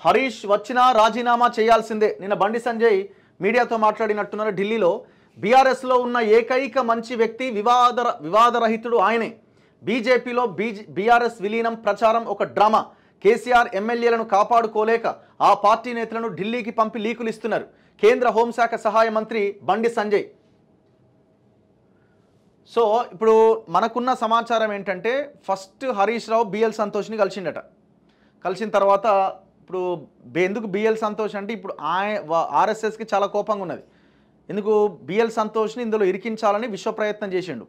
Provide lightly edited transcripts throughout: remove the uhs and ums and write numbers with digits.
హరీష్ వచ్చినా రాజీనామా చేయాల్సిందే. నిన్న బండి సంజయ్ మీడియాతో మాట్లాడినట్టున్నారు. ఢిల్లీలో బీఆర్ఎస్లో ఉన్న ఏకైక మంచి వ్యక్తి వివాదరహితుడు ఆయనే. బీజేపీలో బీఆర్ఎస్ విలీనం ప్రచారం ఒక డ్రామా. కేసీఆర్ ఎమ్మెల్యేలను కాపాడుకోలేక ఆ పార్టీ నేతలను ఢిల్లీకి పంపి లీకులు ఇస్తున్నారు కేంద్ర హోంశాఖ సహాయ మంత్రి బండి సంజయ్. సో ఇప్పుడు మనకున్న సమాచారం ఏంటంటే ఫస్ట్ హరీష్ రావు బిఎల్ సంతోష్ని కలిసిండట. కలిసిన తర్వాత ఇప్పుడు ఎందుకు బిఎల్ సంతోష్ అంటే ఇప్పుడు ఆర్ఎస్ఎస్కి చాలా కోపంగా ఉన్నది. ఎందుకు బిఎల్ సంతోష్ని ఇందులో ఇరికించాలని విశ్వ ప్రయత్నం చేసిండు.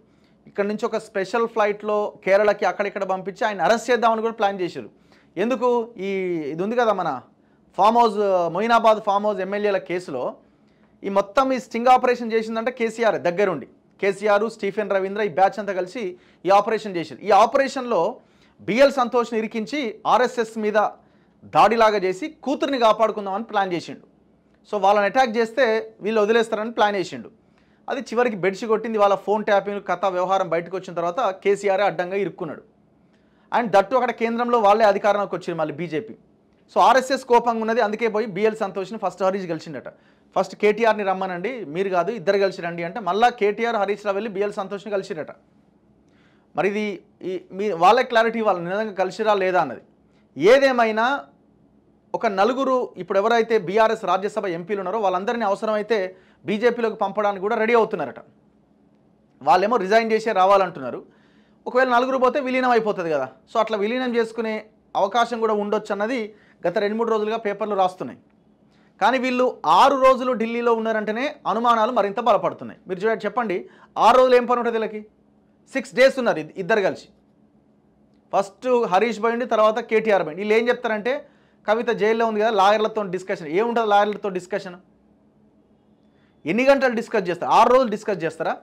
ఇక్కడ నుంచి ఒక స్పెషల్ ఫ్లైట్లో కేరళకి అక్కడిక్కడ పంపించి ఆయన అరెస్ట్ చేద్దామని కూడా ప్లాన్ చేశారు. ఎందుకు ఇది ఉంది కదా మన farm house, Moinabad farm house ఎమ్మెల్యేల కేసులో ఈ మొత్తం ఈ స్టింగ్ ఆపరేషన్ చేసిందంటే కేసీఆర్ దగ్గరుండి. కేసీఆర్, స్టీఫెన్ రవీంద్ర ఈ బ్యాచ్ అంతా కలిసి ఈ ఆపరేషన్ చేశారు. ఈ ఆపరేషన్లో బిఎల్ సంతోష్ని ఇరికించి ఆర్ఎస్ఎస్ మీద దాడిలాగా చేసి కూతుర్ని కాపాడుకుందామని ప్లాన్ చేసిండు. సో వాళ్ళని అటాక్ చేస్తే వీళ్ళు వదిలేస్తారని ప్లాన్ చేసిండు. అది చివరికి బెడ్షి కొట్టింది. వాళ్ళ ఫోన్ ట్యాపింగ్ కథ వ్యవహారం బయటకు వచ్చిన తర్వాత కేసీఆర్ అడ్డంగా ఇరుక్కున్నాడు. అండ్ దట్టు అక్కడ కేంద్రంలో వాళ్ళే అధికారంలోకి వచ్చారు మళ్ళీ బీజేపీ. సో ఆర్ఎస్ఎస్ కోపంగా ఉన్నది. అందుకే పోయి బిఎల్ సంతోష్ని ఫస్ట్ హరీష్ కలిసిండట. ఫస్ట్ కేటీఆర్ని రమ్మనండి, మీరు కాదు ఇద్దరు కలిసి రండి అంటే మళ్ళీ కేటీఆర్ హరీష్ రావు వెళ్ళి బిఎల్ సంతోష్ని కలిసిరట. మరి ఇది వాళ్ళే క్లారిటీ ఇవ్వాలి నిజంగా కలిసిరా లేదా అన్నది. ఏదేమైనా ఒక నలుగురు ఇప్పుడు ఎవరైతే బీఆర్ఎస్ రాజ్యసభ ఎంపీలు ఉన్నారో వాళ్ళందరినీ అవసరమైతే బీజేపీలోకి పంపడానికి కూడా రెడీ అవుతున్నారట. వాళ్ళేమో రిజైన్ చేసే రావాలంటున్నారు. ఒకవేళ నలుగురు పోతే విలీనం అయిపోతుంది కదా. సో అట్లా విలీనం చేసుకునే అవకాశం కూడా ఉండొచ్చు అన్నది గత 2-3 రోజులుగా పేపర్లు రాస్తున్నాయి. కానీ వీళ్ళు 6 రోజులు ఢిల్లీలో ఉన్నారంటేనే అనుమానాలు మరింత బలపడుతున్నాయి. మీరు చూడండి, చెప్పండి 6 రోజులు ఏం పని ఉంటుంది వీళ్ళకి? 6 డేస్ ఉన్నారు ఇద్దరు కలిసి. ఫస్ట్ హరీష్ పోయింది, తర్వాత కేటీఆర్ పోయింది. వీళ్ళు ఏం చెప్తారంటే కవిత జైల్లో ఉంది కదా, లాయర్లతో డిస్కషన్. ఏముంటుంది లాయర్లతో డిస్కషన్? ఎన్ని గంటలు డిస్కస్ చేస్తారు? 6 రోజులు డిస్కస్ చేస్తారా?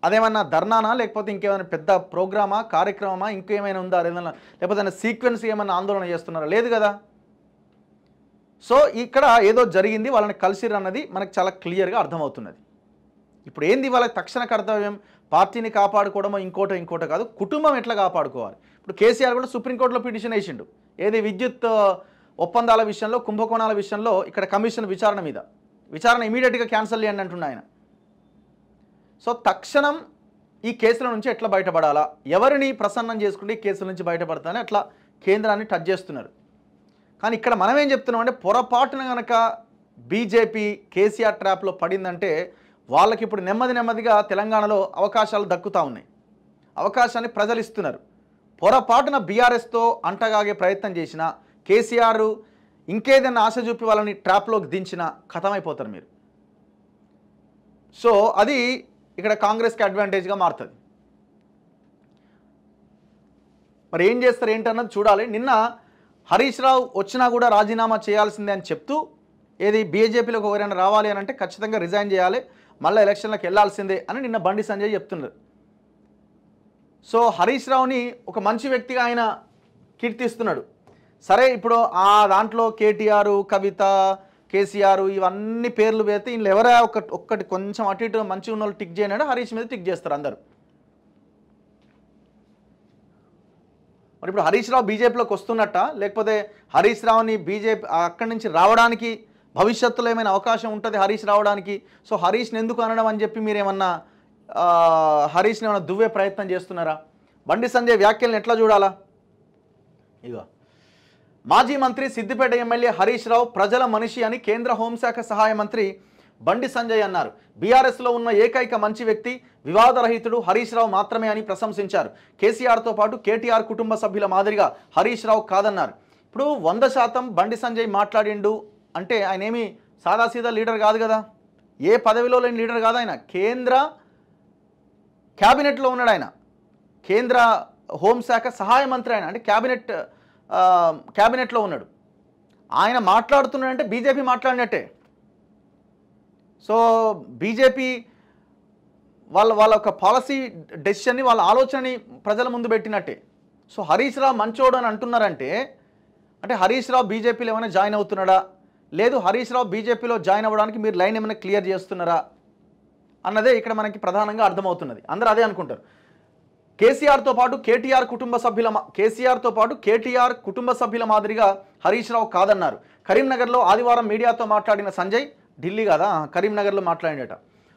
అదేమన్నా ధర్నానా, లేకపోతే ఇంకేమైనా పెద్ద ప్రోగ్రామా, కార్యక్రమమా, ఇంకేమైనా ఉందా? లేకపోతే సీక్వెన్స్ ఏమైనా ఆందోళన చేస్తున్నారా? లేదు కదా. సో ఇక్కడ ఏదో జరిగింది, వాళ్ళని కలిసిరు అన్నది మనకు చాలా క్లియర్గా అర్థమవుతున్నది. ఇప్పుడు ఏంది వాళ్ళ తక్షణ కర్తవ్యం? పార్టీని కాపాడుకోవడమో ఇంకోటో కాదు, కుటుంబం ఎట్లా కాపాడుకోవాలి. ఇప్పుడు కేసీఆర్ కూడా సుప్రీంకోర్టులో పిటిషన్ వేసిండు. ఏది విద్యుత్ ఒప్పందాల విషయంలో, కుంభకోణాల విషయంలో ఇక్కడ కమిషన్ విచారణ ఇమీడియట్గా క్యాన్సిల్ చేయండి అంటున్నా ఆయన. సో తక్షణం ఈ కేసుల నుంచి ఎట్లా బయటపడాలా, ఎవరిని ప్రసన్నం చేసుకుంటే ఈ కేసుల నుంచి బయటపడతానని అట్లా కేంద్రాన్ని టచ్ చేస్తున్నారు. కానీ ఇక్కడ మనం ఏం చెప్తున్నాం అంటే పొరపాటున కనుక బీజేపీ కేసీఆర్ ట్రాప్లో పడిందంటే వాళ్ళకి ఇప్పుడు నెమ్మదిగా తెలంగాణలో అవకాశాలు దక్కుతూ ఉన్నాయి. అవకాశాన్ని ప్రజలు ఇస్తున్నారు. పొరపాటున బీఆర్ఎస్తో అంటగాగే ప్రయత్నం చేసినా, కేసీఆర్ ఇంకేదైనా ఆశ చూపి వాళ్ళని ట్రాప్లోకి దించినా ఖతమైపోతారు మీరు. సో అది ఇక్కడ కాంగ్రెస్కి అడ్వాంటేజ్గా మారుతుంది. మరి ఏం చేస్తారు ఏంటన్నది చూడాలి. నిన్న హరీష్ రావు వచ్చినా కూడా రాజీనామా చేయాల్సిందే అని చెప్తూ ఏది బీజేపీలోకి ఎవరైనా రావాలి అని అంటే ఖచ్చితంగా రిజైన్ చేయాలి, మళ్ళీ ఎలక్షన్లకు వెళ్ళాల్సిందే అని నిన్న బండి సంజయ్ చెప్తున్నారు. సో హరీష్ రావుని ఒక మంచి వ్యక్తిగా ఆయన కీర్తిస్తున్నాడు. సరే ఇప్పుడు ఆ దాంట్లో కేటీఆర్, కవిత, కేసీఆర్ ఇవన్నీ పేర్లు పెడితే ఇందులో ఎవరైనా ఒక్కటి కొంచెం అటు ఇటు మంచిగా ఉన్న వాళ్ళు టిక్ చేయనాడు, హరీష్ మీద టిక్ చేస్తారు అందరూ. మరి ఇప్పుడు హరీష్ రావు బీజేపీలోకి వస్తున్నట్ట, లేకపోతే హరీష్ రావుని బీజేపీ అక్కడి నుంచి రావడానికి భవిష్యత్తులో ఏమైనా అవకాశం ఉంటుంది హరీష్ రావడానికి? సో హరీష్ని ఎందుకు అనడం అని చెప్పి మీరేమన్నా హరీష్ని ఏమైనా దువ్వే ప్రయత్నం చేస్తున్నారా? బండి సంజయ్ వ్యాఖ్యలను ఎట్లా చూడాలా? ఇగో మాజీ మంత్రి సిద్దిపేట ఎమ్మెల్యే హరీష్ రావు ప్రజల మనిషి అని కేంద్ర హోంశాఖ సహాయ మంత్రి బండి సంజయ్ అన్నారు. బీఆర్ఎస్లో ఉన్న ఏకైక మంచి వ్యక్తి వివాదరహితుడు హరీష్ రావు మాత్రమే అని ప్రశంసించారు. కేసీఆర్తో పాటు కేటీఆర్ కుటుంబ సభ్యుల మాదిరిగా హరీష్ రావు కాదన్నారు. ఇప్పుడు 100% బండి సంజయ్ మాట్లాడిండు అంటే ఆయన ఏమి సాదాసీదా లీడర్ కాదు కదా, ఏ పదవిలో లేని లీడర్ కాదు ఆయన. కేంద్ర క్యాబినెట్లో ఉన్నాడు ఆయన, కేంద్ర హోంశాఖ సహాయ మంత్రి ఆయన, అంటే క్యాబినెట్లో ఉన్నాడు. ఆయన మాట్లాడుతున్నాడంటే బీజేపీ మాట్లాడినట్టే. సో బీజేపీ వాళ్ళ ఒక పాలసీ డెసిషన్ని, వాళ్ళ ఆలోచనని ప్రజల ముందు పెట్టినట్టే. సో హరీష్ రావు మంచోడు అని అంటున్నారంటే అంటే హరీష్ రావు బీజేపీలో ఏమైనా జాయిన్ అవుతున్నాడా, లేదు హరీష్ రావు బీజేపీలో జాయిన్ అవ్వడానికి మీరు లైన్ ఏమైనా క్లియర్ చేస్తున్నారా అన్నదే ఇక్కడ మనకి ప్రధానంగా అర్థమవుతున్నది. అందరూ అదే అనుకుంటారు. కేసీఆర్తో పాటు కేటీఆర్ కుటుంబ సభ్యుల మాదిరిగా హరీష్ రావు కాదన్నారు. కరీంనగర్లో ఆదివారం మీడియాతో మాట్లాడిన సంజయ్, ఢిల్లీ కదా కరీంనగర్లో మాట్లాడినట,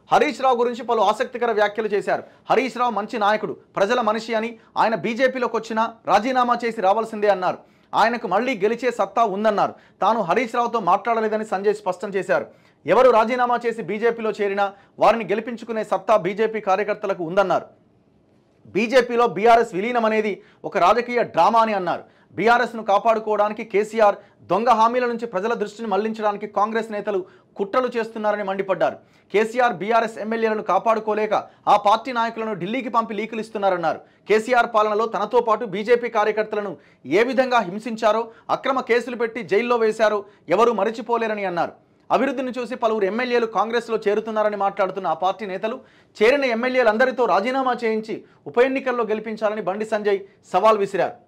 హరీష్ రావు గురించి పలు ఆసక్తికర వ్యాఖ్యలు చేశారు. హరీష్ రావు మంచి నాయకుడు, ప్రజల మనిషి అని, ఆయన బీజేపీలోకి వచ్చినా రాజీనామా చేసి రావాల్సిందే అన్నారు. ఆయనకు మళ్లీ గెలిచే సత్తా ఉందన్నారు. తాను హరీష్ రావుతో మాట్లాడలేదని సంజయ్ స్పష్టం చేశారు. ఎవరు రాజీనామా చేసి బీజేపీలో చేరినా వారిని గెలిపించుకునే సత్తా బీజేపీ కార్యకర్తలకు ఉందన్నారు. బీజేపీలో బీఆర్ఎస్ విలీనం అనేది ఒక రాజకీయ డ్రామా అని అన్నారు. బీఆర్ఎస్ను కాపాడుకోవడానికి కేసీఆర్ దొంగ హామీల నుంచి ప్రజల దృష్టిని మళ్లించడానికి కాంగ్రెస్ నేతలు కుట్రలు చేస్తున్నారని మండిపడ్డారు. కేసీఆర్ బీఆర్ఎస్ ఎమ్మెల్యేలను కాపాడుకోలేక ఆ పార్టీ నాయకులను ఢిల్లీకి పంపి లీకులు ఇస్తున్నారన్నారు. కేసీఆర్ పాలనలో తనతో పాటు బీజేపీ కార్యకర్తలను ఏ విధంగా హింసించారో, అక్రమ కేసులు పెట్టి జైల్లో వేశారో ఎవరూ మరిచిపోలేరని అన్నారు. అభివృద్ధిని చూసి పలువురు ఎమ్మెల్యేలు కాంగ్రెస్లో చేరుతున్నారని మాట్లాడుతున్న ఆ పార్టీ నేతలు చేరిన ఎమ్మెల్యేలందరితో రాజీనామా చేయించి ఉప ఎన్నికల్లో గెలిపించాలని బండి సంజయ్ సవాల్ విసిరారు.